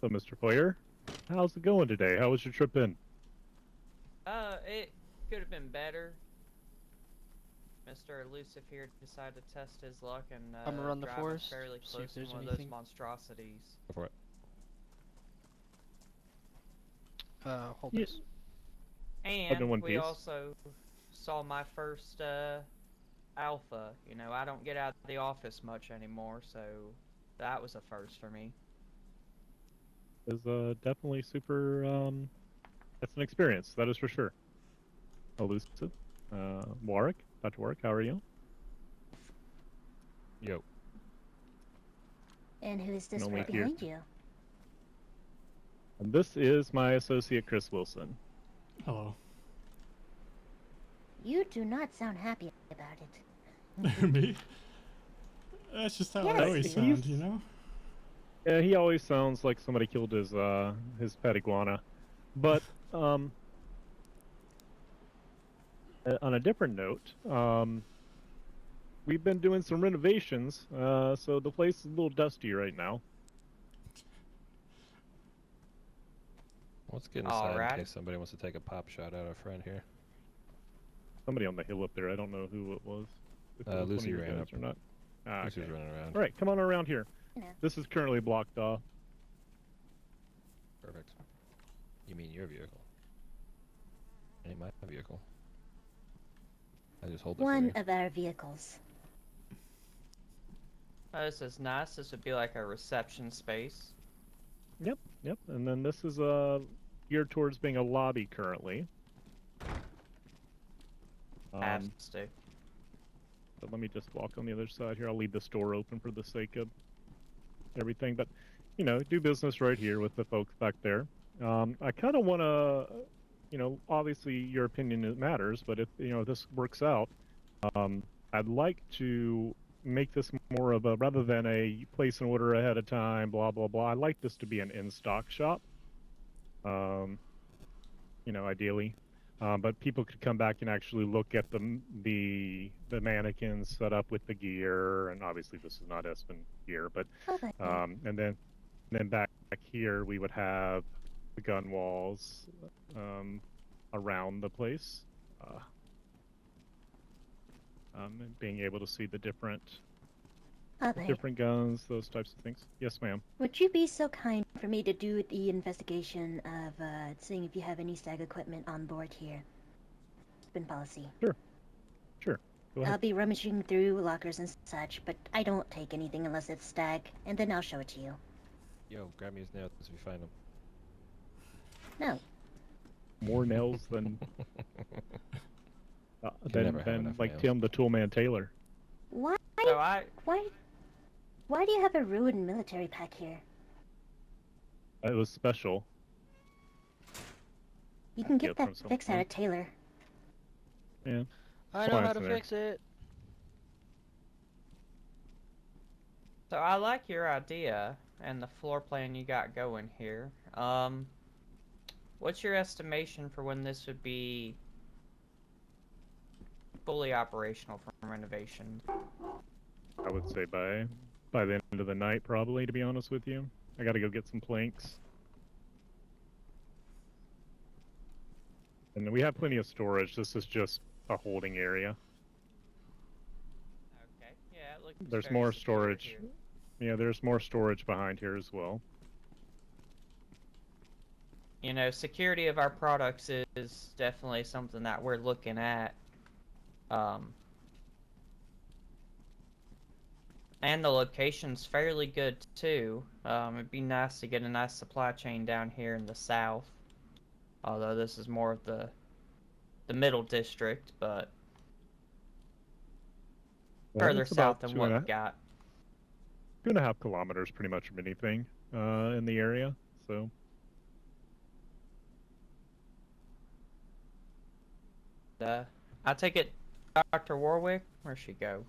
So, Mr. Foyer, how's it going today? How was your trip in? It could have been better. Mr. Elusive here decided to test his luck and I'm gonna run the drive us forest, fairly see if close to there's one of those anything. monstrosities. Go for it. Hold Yeah. this. I'm in And one we piece. also saw my first alpha. You know, I don't get out of the office much anymore, so that was a first for me. Is definitely super. That's an experience. That is for sure. Elusive. Warwick. Dr. Warwick, how are you? Yo. And who is this Only right here. behind you? And this is my associate, Chris Wilson. Hello. You do not sound happy about it. Me? That's just how Yes. I always sound, He's- you know? Yeah, he always sounds like somebody killed his pet iguana. But on a different note, we've been doing some renovations, so the place is a little dusty right now. Let's get inside Alright. in case somebody wants to take a pop shot at our friend here. Somebody on the hill up there. I don't know who it was. If it was one Lucy of you ran guys up. or not. Lucy's Okay. running around. All right, come on around here. You know. This is currently blocked off. Perfect. You mean your vehicle? Ain't my vehicle. I just hold it One for you. of our vehicles. This is nice. This would be like a reception space. Yep. And then this is geared towards being a lobby currently. Has to. But let me just walk on the other side here. I'll leave this door open for the sake of everything. But, you know, do business right here with the folks back there. I kind of want to, you know, obviously your opinion matters, but if, you know, this works out, I'd like to make this more of a, rather than a place an order ahead of time, blah, blah, blah. I'd like this to be an in-stock shop, you know, ideally. But people could come back and actually look at the mannequins set up with the gear, and obviously this is not Espen gear, but Okay. and then back here we would have the gun walls around the place, and being able to see the different Okay. guns, those types of things. Yes, ma'am. Would you be so kind for me to do the investigation of seeing if you have any stag equipment on board here? It's been policy. Sure. Go ahead. I'll be rummaging through lockers and such, but I don't take anything unless it's stag, and then I'll show it to you. Yo, grab me his nails if you find them. No. More nails than Can never have enough like nails. Tim the Toolman Taylor. Why? So I Why do you have a ruined military pack here? It was special. You can Get get from that fixed someone. at a tailor. Yeah. I know how to Plants in there. fix it. So I like your idea and the floor plan you got going here. What's your estimation for when this would be fully operational from renovation? I would say by the end of the night, probably. To be honest with you, I got to go get some planks, and we have plenty of storage. This is just a holding area. Okay, yeah, it looks There's very more secure storage. here. Yeah, there's more storage behind here as well. You know, security of our products is definitely something that we're looking at. And the location's fairly good too. It'd be nice to get a nice supply chain down here in the south. Although this is more of the middle district, but further It's about south than what we got. 2.5 kilometers, pretty much from anything in the area. So I take it, Dr. Warwick, where'd she go?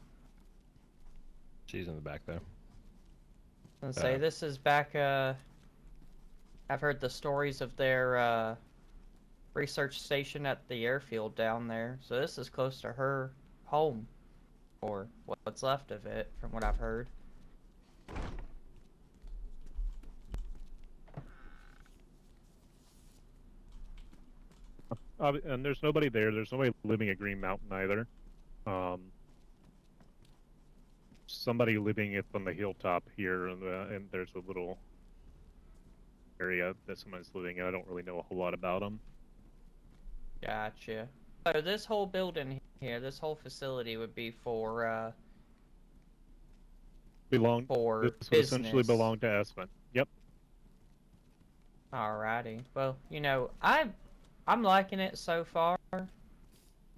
She's in the back there. And say this is back. I've heard the stories of their research station at the airfield down there. So this is close to her home, or what's left of it, from what I've heard. and there's nobody there. There's nobody living at Green Mountain either. Somebody living up on the hilltop here, and there's a little area that someone's living in. I don't really know a whole lot about them. Gotcha. So this whole building here, this whole facility would be for This would essentially business. belong to Espen. Yep. Alrighty. Well, I'm liking it so far.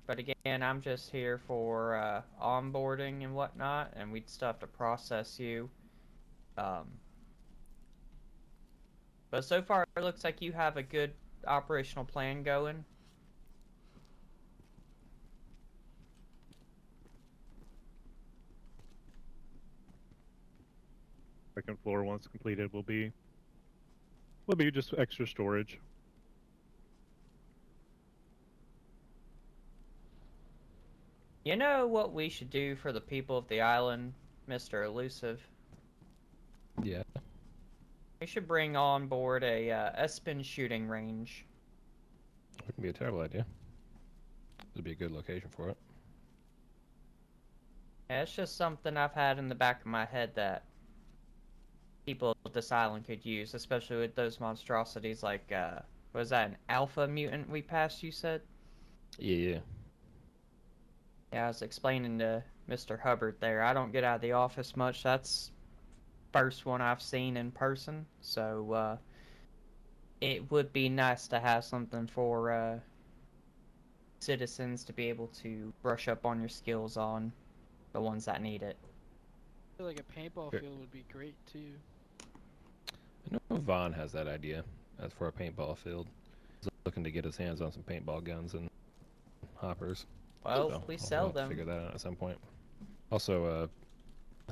But again, I'm just here for onboarding and whatnot, and we'd still have to process you. But so far, it looks like you have a good operational plan going. Second floor, once completed, will be just extra storage. You know what we should do for the people of the island, Mr. Elusive? Yeah. We should bring on board a Espen shooting range. Wouldn't be a terrible idea. It'd be a good location for it. Yeah, it's just something I've had in the back of my head that people of this island could use, especially with those monstrosities like, was that an alpha mutant we passed, you said? Yeah. Yeah, I was explaining to Mr. Hubbard there. I don't get out of the office much. That's first one I've seen in person. So, it would be nice to have something for, citizens to be able to brush up on your skills on, the ones that need it. I feel like a paintball Sure. field would be great too. I know Vaughn has that idea as for a paintball field. He's looking to get his hands on some paintball guns and hoppers. Well, So we I'll sell have to them. figure that out at some point. Also,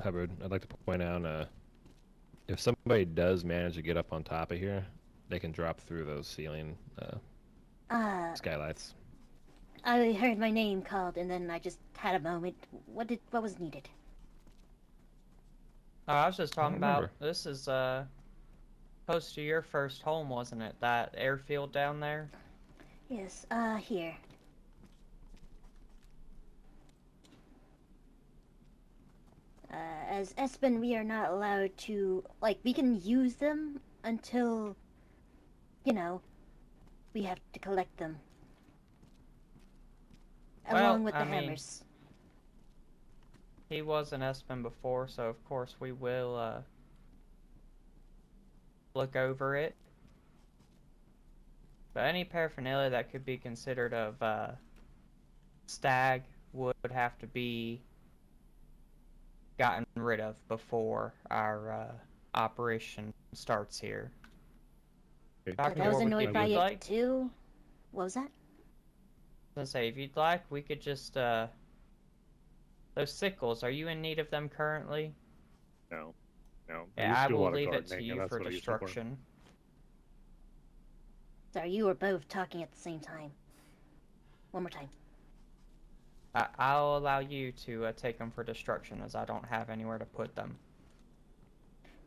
Hubbard, I'd like to point out, if somebody does manage to get up on top of here, they can drop through those ceiling skylights. I heard my name called, and then I just had a moment. What was needed? Oh, I was just I don't talking about, remember. this is, close to your first home, wasn't it? That airfield down there? Yes, here. As Espen, we are not allowed to, we can use them until, we have to collect them. Well, Along with the I mean, hammers. He was an Espen before, so of course we will, look over it. But any paraphernalia that could be considered of, stag would have to be gotten rid of before our, operation starts here. Okay. Dr. I was Warwick, annoyed if by you'd it like, too. What was that? I was gonna say, if you'd like, we could just, those sickles, are you in need of them currently? No. I Yeah, used I to do a will lot of leave it to gardening, and you that's for what I used them for. destruction. Sorry, you were both talking at the same time. One more time. I'll allow you to take them for destruction, as I don't have anywhere to put them.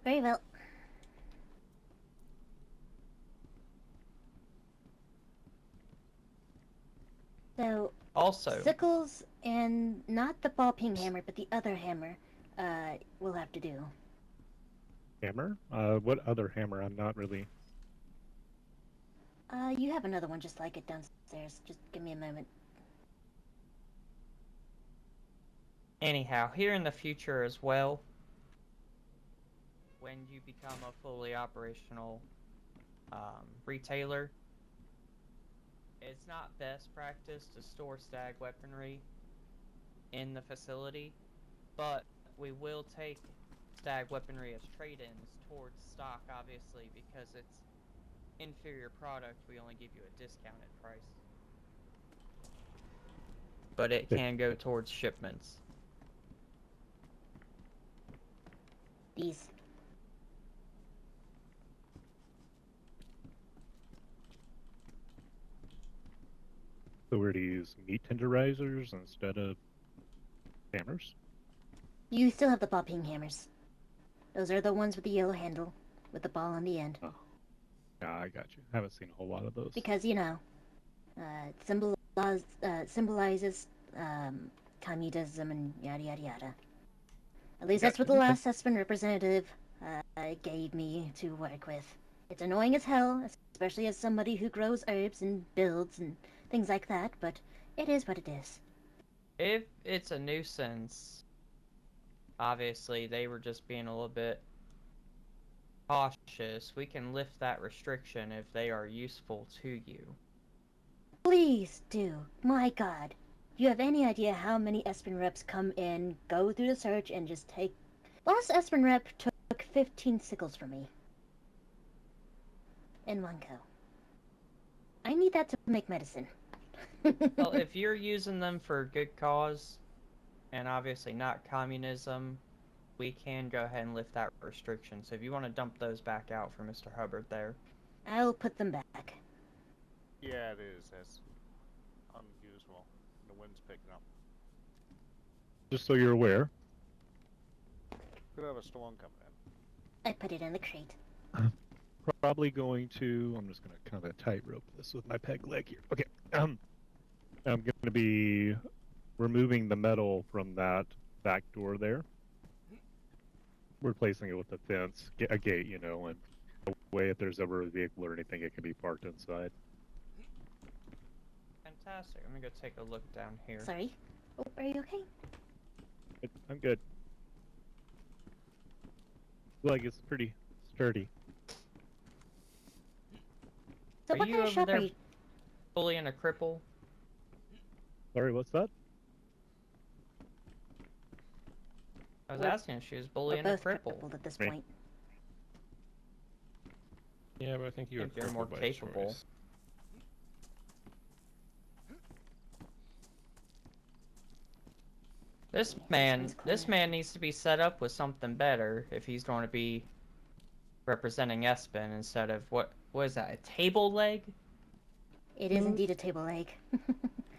Very well. So, Also, sickles and not the ball peen hammer, but the other hammer, we'll have to do. Hammer? What other hammer? I'm not really. You have another one just like it downstairs. Just give me a moment. anyhow, here in the future as well, when you become a fully operational retailer, it's not best practice to store stag weaponry in the facility, but we will take stag weaponry as trade-ins towards stock, obviously, because it's inferior product. We only give you a discounted price, but it can go towards shipments. These. So we're to use meat tenderizers instead of hammers? You still have the ball peen hammers. Those are the ones with the yellow handle, with the ball on the end. Oh. Yeah, I got you. Haven't seen a whole lot of those. Because, Symbolizes communism and yada yada yada. At least that's what Gotcha, the okay. last Espen representative gave me to work with. It's annoying as hell, especially as somebody who grows herbs and builds and things like that, but it is what it is. If it's a nuisance, obviously they were just being a little bit cautious. We can lift that restriction if they are useful to you. Please do. My god. Do you have any idea how many Espen reps come in, go through the search, and just take... Last Espen rep took 15 sickles from me. In one go. I need that to make medicine. Well, if you're using them for a good cause, and obviously not communism, we can go ahead and lift that restriction. So if you want to dump those back out for Mr. Hubbard there. I'll put them back. Yeah, it is. That's unusable. The wind's picking up. Just so you're aware. Could have a storm coming in. I put it in the crate. Probably going to. I'm just gonna kind of tightrope this with my peg leg here. Okay. I'm going to be removing the metal from that back door there, replacing it with a fence, a gate, you know, and a way if there's ever a vehicle or anything, it can be parked inside. Fantastic. I'm gonna go take a look down here. Sorry. Oh, are you okay? I'm good. Like it's pretty sturdy. So Are what you kind of over shop there are you... bullying a cripple? Sorry, what's that? I was We're- asking if she was We're bullying a both cripple. crippled at this Me. point. Yeah, but I think you were If you're more crippled by capable. choice. This man's corner. man needs to be set up with something better if he's going to be representing Espen instead of what is that, a table leg? It is indeed a table leg.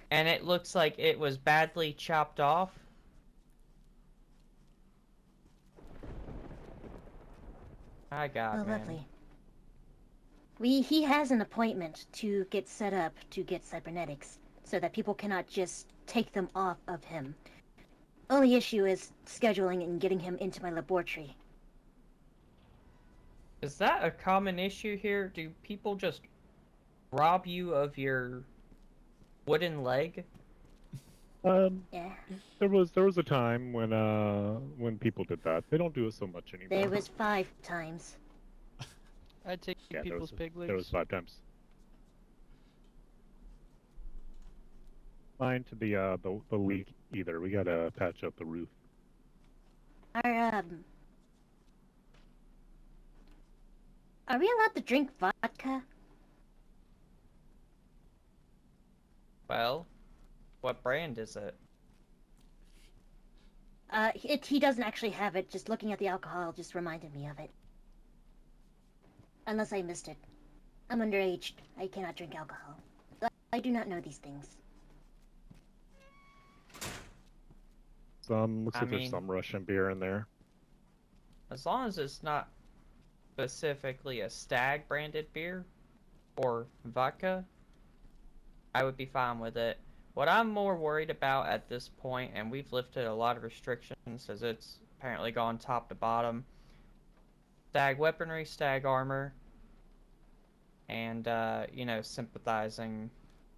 And it looks like it was badly chopped off. My God, Oh, man. lovely. He has an appointment to get set up to get cybernetics, so that people cannot just take them off of him. Only issue is scheduling and getting him into my laboratory. Is that a common issue here? Do people just rob you of your wooden leg? Yeah, There was a time when people did that. They don't do it so much anymore. there was 5 times. I'd take Yeah, people's pig legs. there was 5 times. Mine to the leak either. We gotta patch up the roof. Are we allowed to drink vodka? Well, what brand is it? He doesn't actually have it. Just looking at the alcohol just reminded me of it. Unless I missed it. I'm underage. I cannot drink alcohol. I do not know these things. Looks I like there's mean- some Russian beer in there. As long as it's not specifically a Stag branded beer or vodka, I would be fine with it. What I'm more worried about at this point, and we've lifted a lot of restrictions as it's apparently gone top to bottom, Stag weaponry, Stag armor, and, you know, sympathizing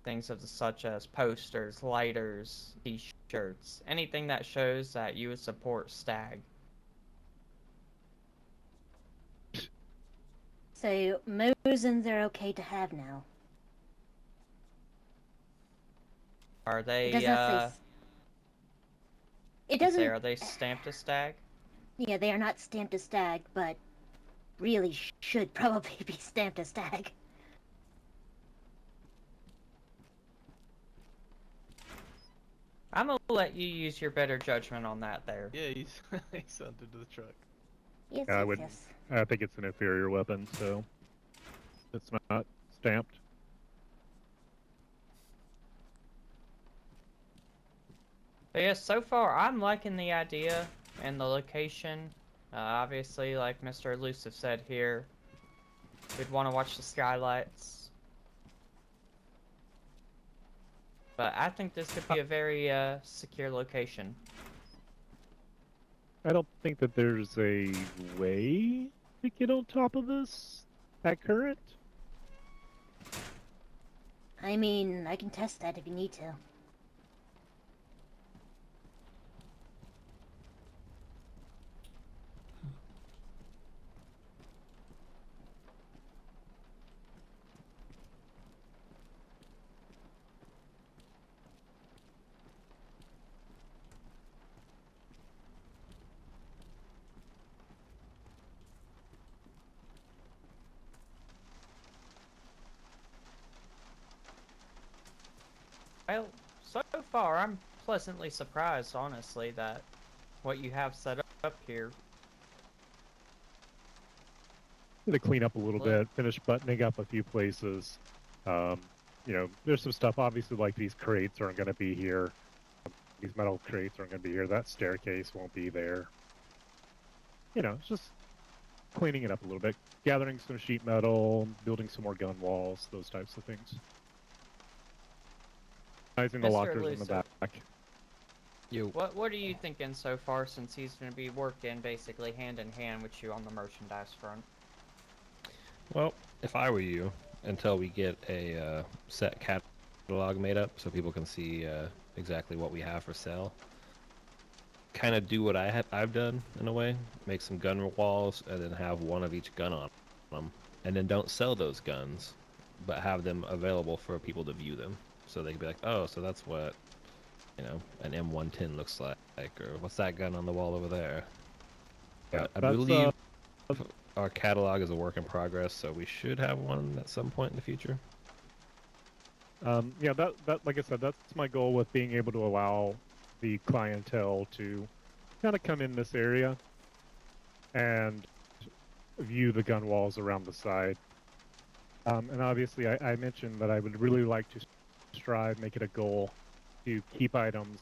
things of the such as posters, lighters, t-shirts, anything that shows that you would support Stag. So, Mosins are okay to have now. Are they, It does not say... It say, doesn't... are they stamped as Stag? Yeah, they are not stamped as stag, but really should probably be stamped as stag. I'm gonna let you use your better judgment on that there. Yeah, he's he's under the truck. Yes, I yes, would- yes. I think it's an inferior weapon, so it's not stamped. But yeah, so far I'm liking the idea and the location. Obviously, like Mr. Elusive said here, we'd want to watch the skylights. But I think this could be a very secure location. I don't think that there's a way to get on top of this at current. I mean, I can test that if you need to. Well, so far I'm pleasantly surprised, honestly, that what you have set up here. To clean up a little Well- bit, finish buttoning up a few places. There's some stuff, obviously, like these crates aren't going to be here. These metal crates aren't going to be here. That staircase won't be there. It's just cleaning it up a little bit. Gathering some sheet metal, building some more gun walls, those types of things. Organizing the Mr. lockers in the Elusive. back. You. What are you thinking so far, since he's going to be working basically hand in hand with you on the merchandise front? Well, if I were you, until we get a set catalog made up so people can see exactly what we have for sale, kind of do what I've done in a way, make some gun walls and then have one of each gun on them, and then don't sell those guns, but have them available for people to view them, so they can be like, oh, so that's what an M110 looks like, or what's that gun on the wall over there. Yeah, But I that's, believe our catalog is a work in progress, so we should have one at some point in the future. That like I said, that's my goal with being able to allow the clientele to kind of come in this area and view the gun walls around the side. And obviously, I mentioned that I would really like to strive, make it a goal to keep items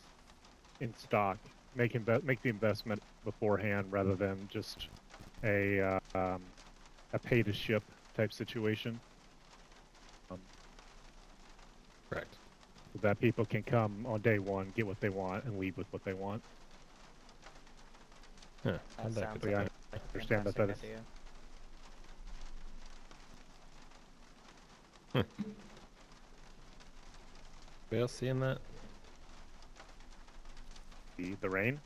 in stock, make the investment beforehand rather than just a pay to ship type situation. Correct. So that people can come on day one, get what they want, and leave with what they want. Huh. That How'd that sounds go Yeah, like I a understand that fantastic is- idea. Anybody else seeing that? The rain?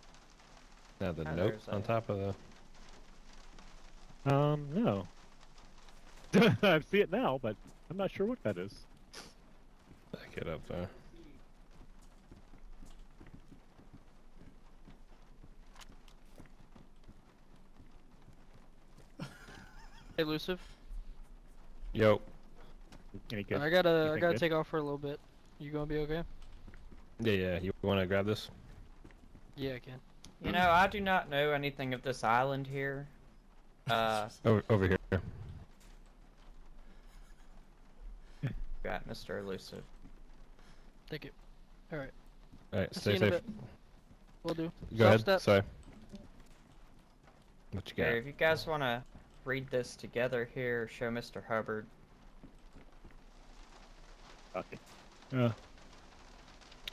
No, the Oh, note there's on a- top of the. No. I see it now, but I'm not sure what that is. Back it up there. Elusive. Yo. Any good? I gotta Anything good? take off for a little bit. You gonna be okay? Yeah. You want to grab this? Yeah, I can. You know, I do not know anything of this island here. Over here. Got Mr. Elusive. Thank you. All right. All right. I'll see Stay you in a safe. bit. Will do. Go ahead. Step. Sorry. What you got? Here, if you guys want to read this together here, show Mr. Hubbard. Okay.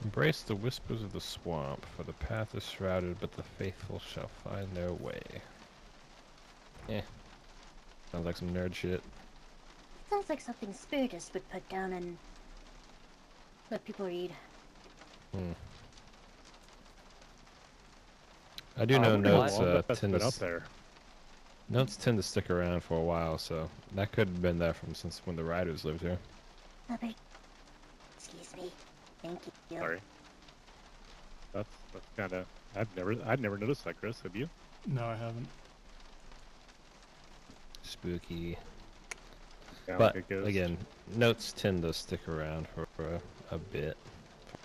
Embrace the whispers of the swamp, for the path is shrouded, but the faithful shall find their way. Sounds like some nerd shit. Sounds like something Spiritus would put down and let people read. I do know wonder how notes long that's tend been to up there. notes tend to stick around for a while, so that could have been there from since when the riders lived here. Hubbard. Excuse me. Thank you. Sorry. That's kind of. I'd never noticed that, Chris. Have you? No, I haven't. Spooky. Yeah, But like a ghost. again, notes tend to stick around for a bit,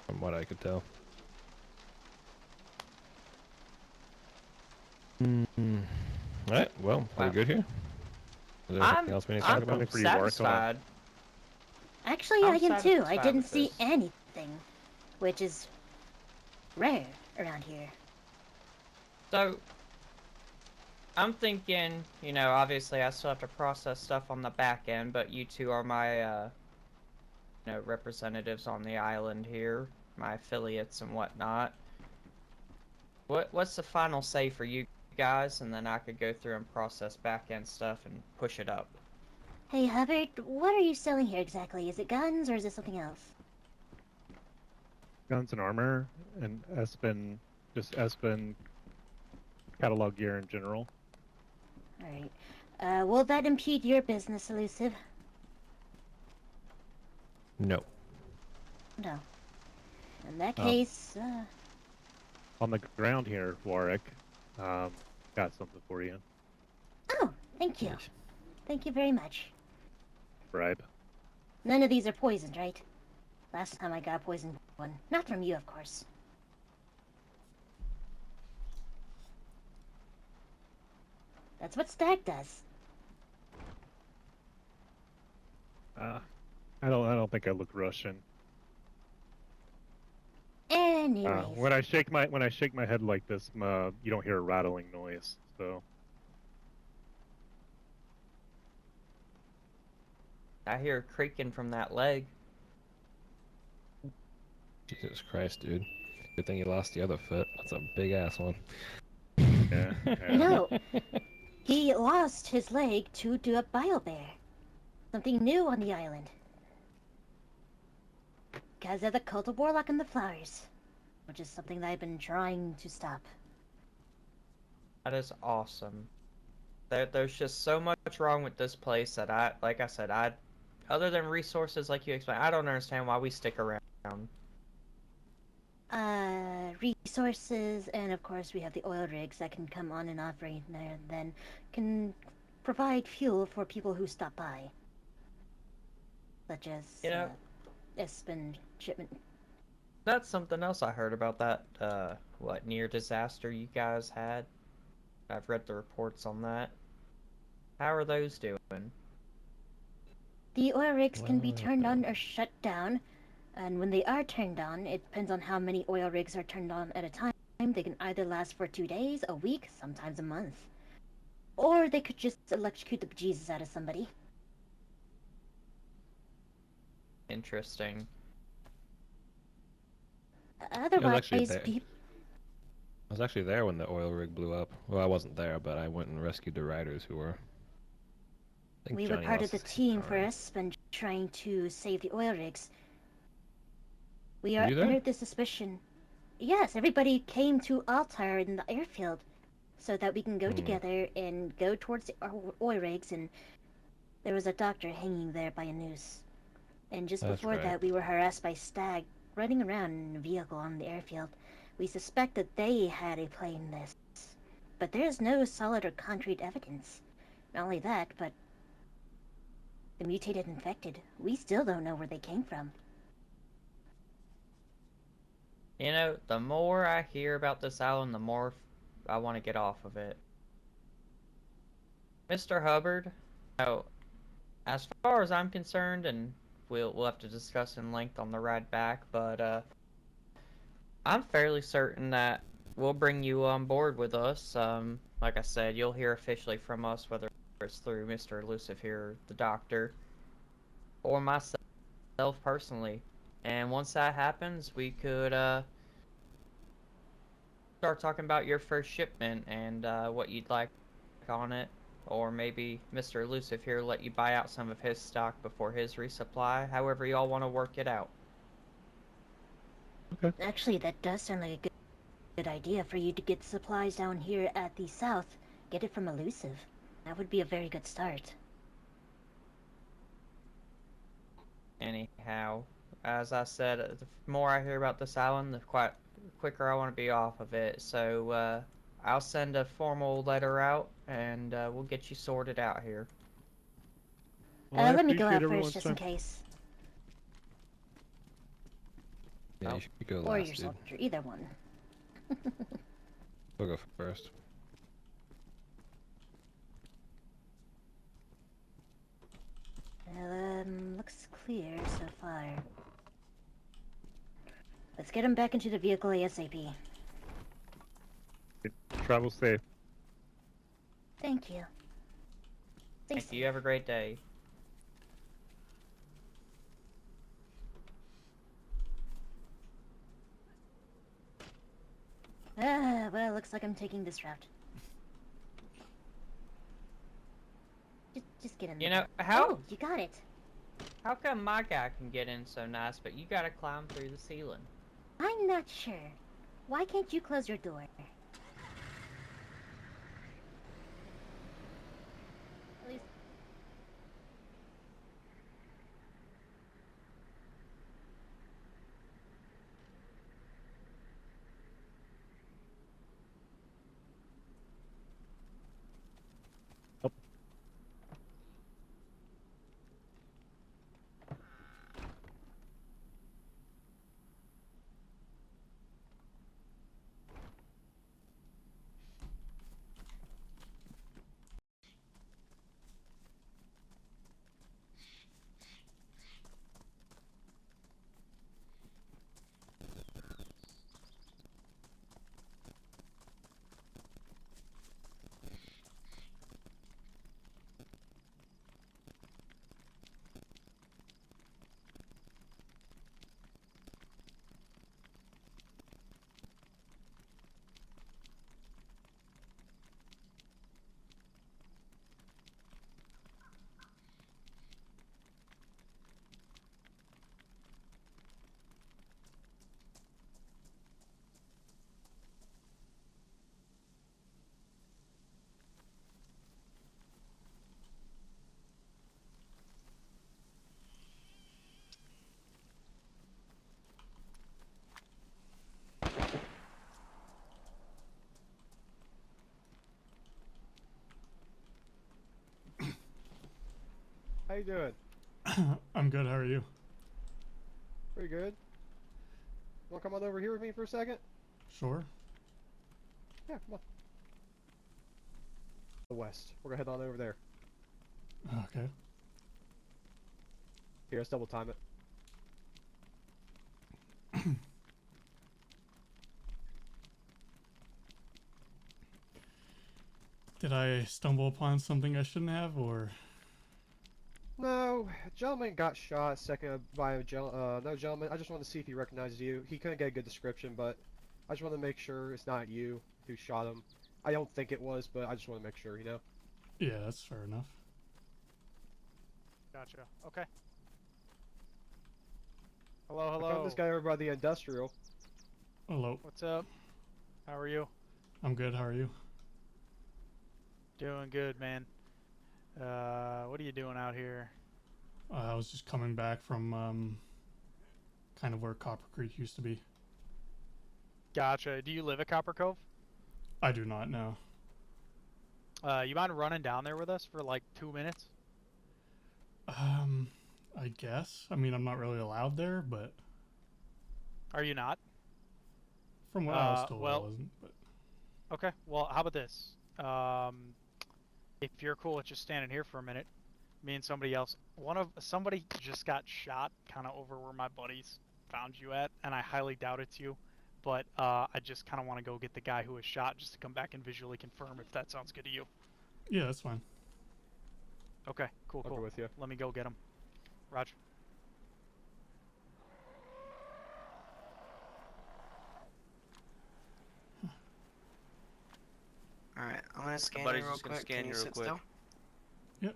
from what I could tell. Alright, well, are we Wow. good here? Is there anything I'm, else we need to talk I'm about? Something for you to work on. satisfied. Actually, I'm I am too. I satisfied didn't with see this. anything, which is rare around here. So, I'm thinking, you know, obviously I still have to process stuff on the back end, but you two are my representatives on the island here, my affiliates and whatnot. What's the final say for you guys, and then I could go through and process back end stuff and push it up. Hey, Hubbard, what are you selling here exactly? Is it guns or is it something else? Guns and armor, and Espen catalog gear in general. Alright. Will that impede your business, Elusive? No. No. In that Um, case, On the ground here, Warwick, got something for you. Oh, thank you. Nice. Thank you very much. Bribe. None of these are poisoned, right? Last time I got a poisoned one. Not from you, of course. That's what Stag does. I don't think I look Russian. Anyways. When I shake my head like this, you don't hear a rattling noise. So I hear creaking from that leg. Jesus Christ, dude. Good thing you lost the other foot. That's a big ass one. yeah. You know, he lost his leg to a biobear. Something new on the island. Because of the cult of Warlock and the flowers. Which is something that I've been trying to stop. That is awesome. There's just so much wrong with this place that like I said, other than resources like you explained, I don't understand why we stick around. Resources, and of course we have the oil rigs that can come on and off right now and then, can provide fuel for people who stop by. Such as, Yeah. Espen shipment. That's something else I heard about that, near disaster you guys had. I've read the reports on that. How are those doing? The oil rigs can be turned on or shut down, and when they are turned on, it depends on how many oil rigs are turned on at a time. They can either last for 2 days, a week, sometimes a month. Or they could just electrocute the bejesus out of somebody. Interesting. Otherwise, actually there. I was actually there when the oil rig blew up. Well, I wasn't there, but I went and rescued the riders who were. I think we were Johnny part lost of the his team for arm. Espen trying to save the oil rigs. We Were are you there? under the suspicion. Yes, everybody came to Altar in the airfield so that we can go together and go towards the oil rigs, and there was a doctor hanging there by a noose. And just That's before right. that, we were harassed by Stag running around in a vehicle on the airfield. We suspect that they had a play in this, but there is no solid or concrete evidence. Not only that, but the mutated infected. We still don't know where they came from. You know, the more I hear about this island, the more I want to get off of it. Mr. Hubbard, oh, as far as I'm concerned, and we'll have to discuss in length on the ride back, but I'm fairly certain that we'll bring you on board with us. Like I said, you'll hear officially from us, whether it's through Mr. Elusive here, the doctor, or myself personally. And once that happens, we could start talking about your first shipment and what you'd like on it. Or maybe Mr. Elusive here let you buy out some of his stock before his resupply. However y'all want to work it out. Actually, that does sound like a good idea for you to get supplies down here at the south. Get it from Elusive. That would be a very good start. Anyhow, as I said, the more I hear about this island, the quicker I want to be off of it. So I'll send a formal letter out, and we'll get you sorted out here. Well, I Let me go appreciate out everyone's first, just in time. case. Yeah, Oh. you should go Or last, your dude. soldier, either one. We'll go first. Looks clear so far. Let's get him back into the vehicle ASAP. Travel safe. Thank you. Stay Thank safe. you. Have a great day. Well, looks like I'm taking this route. Just get in You there. know, how Oh, you got it. how come my guy can get in so nice, but you gotta climb through the ceiling? I'm not sure. Why can't you close your door? At least... How you doing? I'm good. How are you? Pretty good. Wanna come on over here with me for a second? Sure. Yeah, come on. The west. We're gonna head on over there. Okay. Here, let's double time it. Did I stumble upon something I shouldn't have, or? No, a gentleman got shot second by a no gentleman. I just wanted to see if he recognized you. He couldn't get a good description, but I just want to make sure it's not you who shot him. I don't think it was, but I just want to make sure, you know? Yeah, that's fair enough. Gotcha. Okay. Hello, I hello. found this guy over by the industrial. Hello. What's up? How are you? I'm good. How are you? Doing good, man. What are you doing out here? I was just coming back from kind of where Copper Creek used to be. Gotcha. Do you live at Copper Cove? I do not know. You mind running down there with us for like 2 minutes? I guess. I mean, I'm not really allowed there, but Are you not? from what I was told, I well- wasn't. But Okay. Well, how about this? If you're cool with just standing here for a minute, me and somebody else, somebody just got shot kind of over where my buddies found you at, and I highly doubt it's you. But I just kind of want to go get the guy who was shot just to come back and visually confirm if that sounds good to you. yeah, that's fine. Okay, cool, I'll cool. go with you. Let me go get him. Roger. Alright, I'm gonna scan buddy's you real just gonna quick. scan Can you you real sit quick. still? Yep.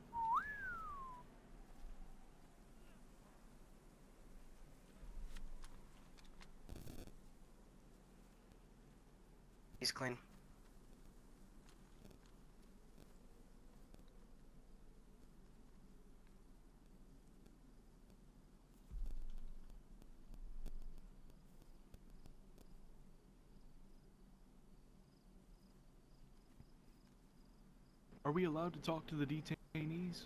He's clean. Are we allowed to talk to the detainees?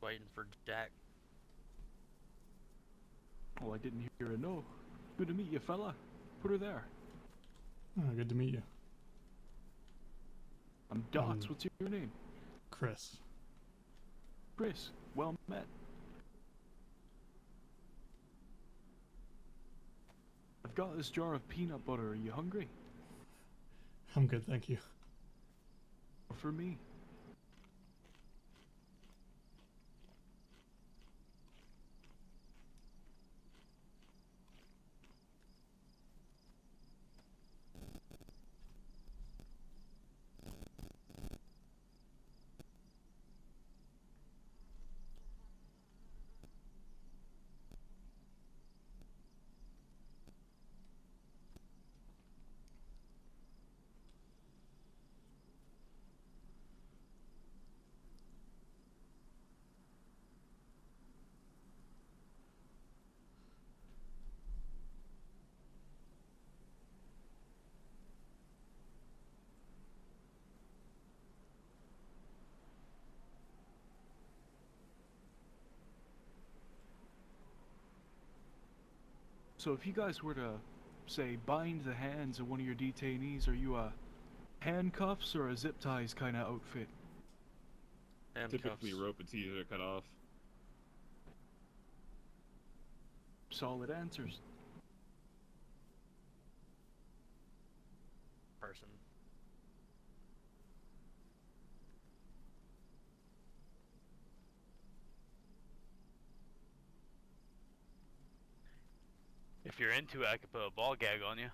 Waiting for Jack. Well, I didn't hear a no. Good to meet you, fella. Put her there. Oh, good to meet you, I'm Dots. What's your name? Chris. Chris. Well met. I've got this jar of peanut butter. Are you hungry? I'm good, thank you. For me. So if you guys were to, say, bind the hands of one of your detainees, are you a handcuffs or a zip ties kind of outfit? Typically rope and teeth are cut off. Solid answers. Person. If you're into it, I could put a ball gag on you.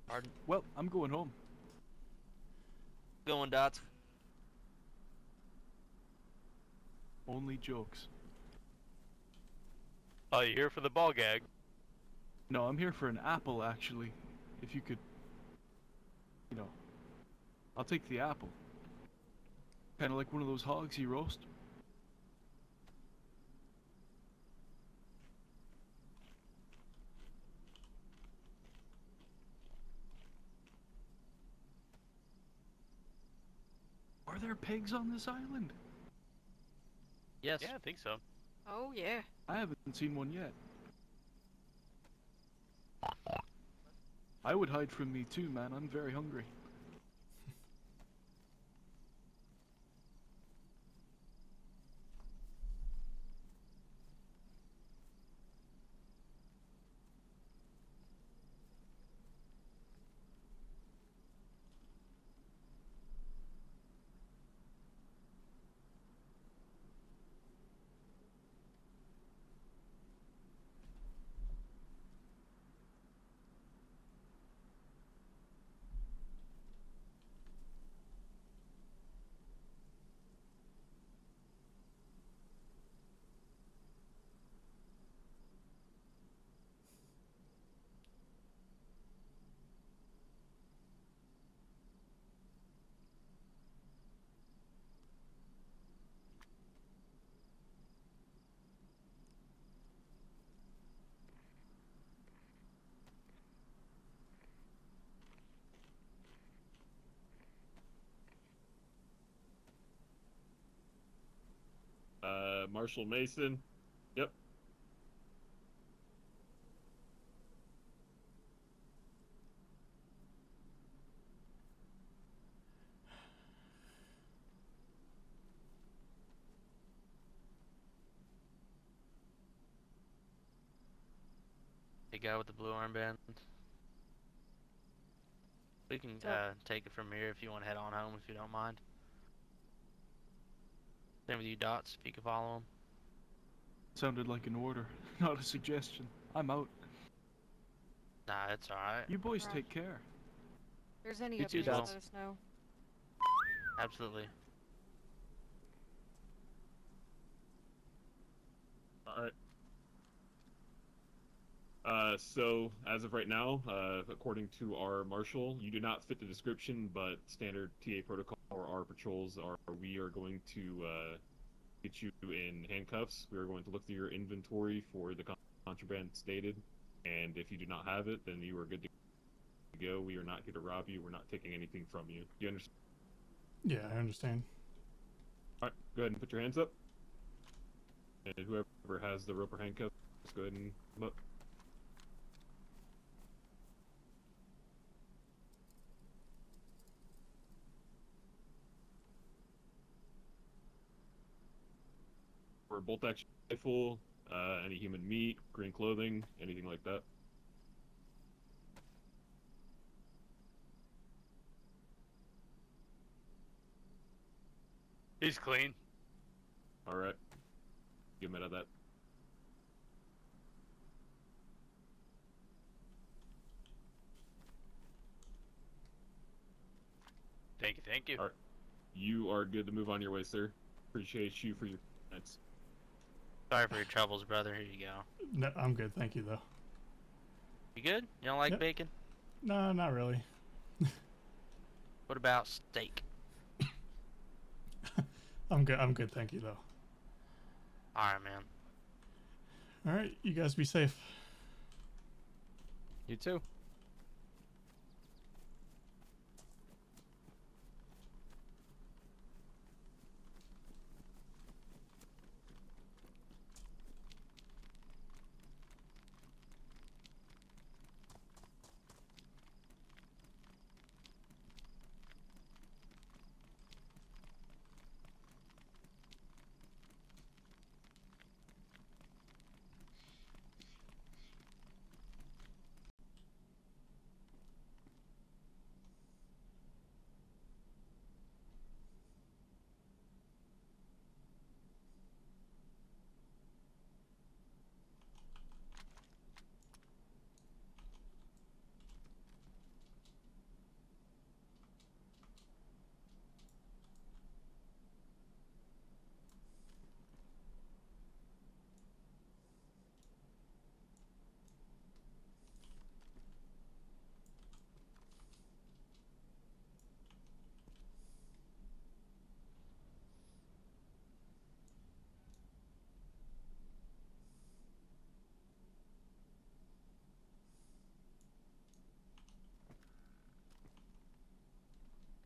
Pardon? Well, I'm going home. Going, Dots. Only jokes. Oh, you here for the ball gag? No, I'm here for an apple, actually. If you could, you know, I'll take the apple. Kind of like one of those hogs you roast. Are there pigs on this island? Yes. Yeah, I think so. Oh, yeah. I haven't seen one yet. I would hide from me too, man. I'm very hungry. Marshall Mason. Yep. The guy with the blue armband. We can take it from here if you want to head on home, if you don't mind. Same with you, Dots, if you can follow him. Sounded like an order, not a suggestion. I'm out. Nah, it's alright. You boys take care. If there's any You too, updates, Dots. let us know. Absolutely. Alright. So, as of right now, according to our marshal, you do not fit the description, but standard TA protocol or our patrols are, we are going to, get you in handcuffs. We are going to look through your inventory for the contraband stated, and if you do not have it, then you are good to go. We are not here to rob you. We're not taking anything from you. Do you understand? Yeah, I understand. Alright, go ahead and put your hands up. And whoever has the rope or handcuffs, just go ahead and come up. For a bolt action rifle, any human meat, green clothing, anything like that. He's clean. Alright. Give him out of that. Thank you, thank you. Alright. You are good to move on your way, sir. Appreciate you for your minutes. Sorry for your troubles, brother. Here you go. No, I'm good, thank you though. You good? You don't like Yep. bacon? No, not really. What about steak? I'm good, thank you though. Alright, man. All right, you guys be safe. You too.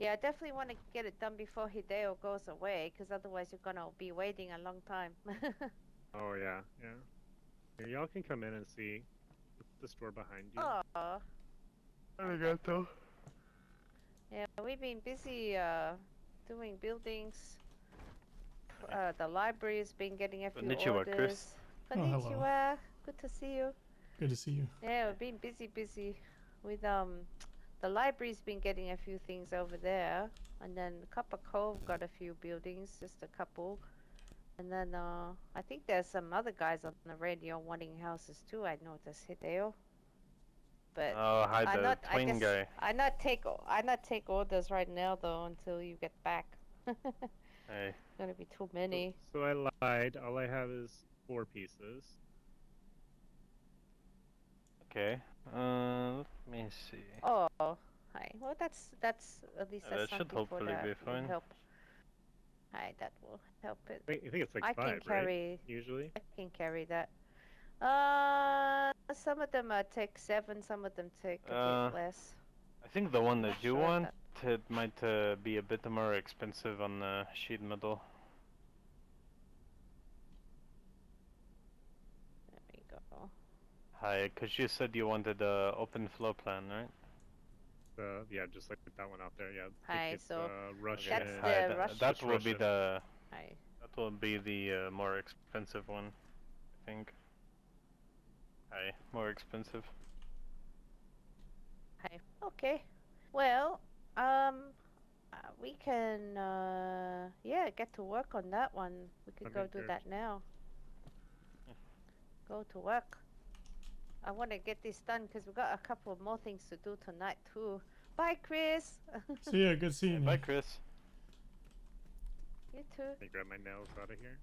Yeah, I definitely want to get it done before Hideo goes away, because otherwise you're gonna be waiting a long time. Oh yeah, yeah. Here, y'all can come in and see the store behind you. Oh. Arigato. Yeah, we've been busy doing buildings. The library's been getting a few Konnichiwa, orders. Chris. Oh, hello. Konnichiwa. Good to see you. Good to see you. Yeah, we've been busy with the library's been getting a few things over there, and then Copper Cove got a few buildings, just a couple, and then I think there's some other guys on the radio wanting houses too. I noticed Hideo, but Oh, hi, I the not I twin guess guy. I not take orders right now though until you get back. Hey. Gonna be too many. So I lied. All I have is 4 pieces. Okay. Let me see. Oh, hi. Well, that's at least That that's should something for hopefully that be will fine. help. Hi, that will help it. I think it's like I 5, can carry. right? Usually. I can carry that. Some of them take 7, some of them take a bit less. I think the one that Not you sure want it might be a bit more expensive on the sheet metal. There we go. Hi, because you said you wanted a open floor plan, right? Yeah, just like that one out there. Yeah. I Hi, think it's, so Russian. that's Hi, the that, Russian. that will be Russian. the Hi. that will be the more expensive one, I think. Hi, more expensive. Hi. Okay. Well, we can yeah, get to work on that one. We could go do that now. Go to work. I want to get this done because we've got a couple of more things to do tonight too. Bye, Chris. See ya. Good seeing you. Bye, Chris. You too. Let me grab my nails out of here.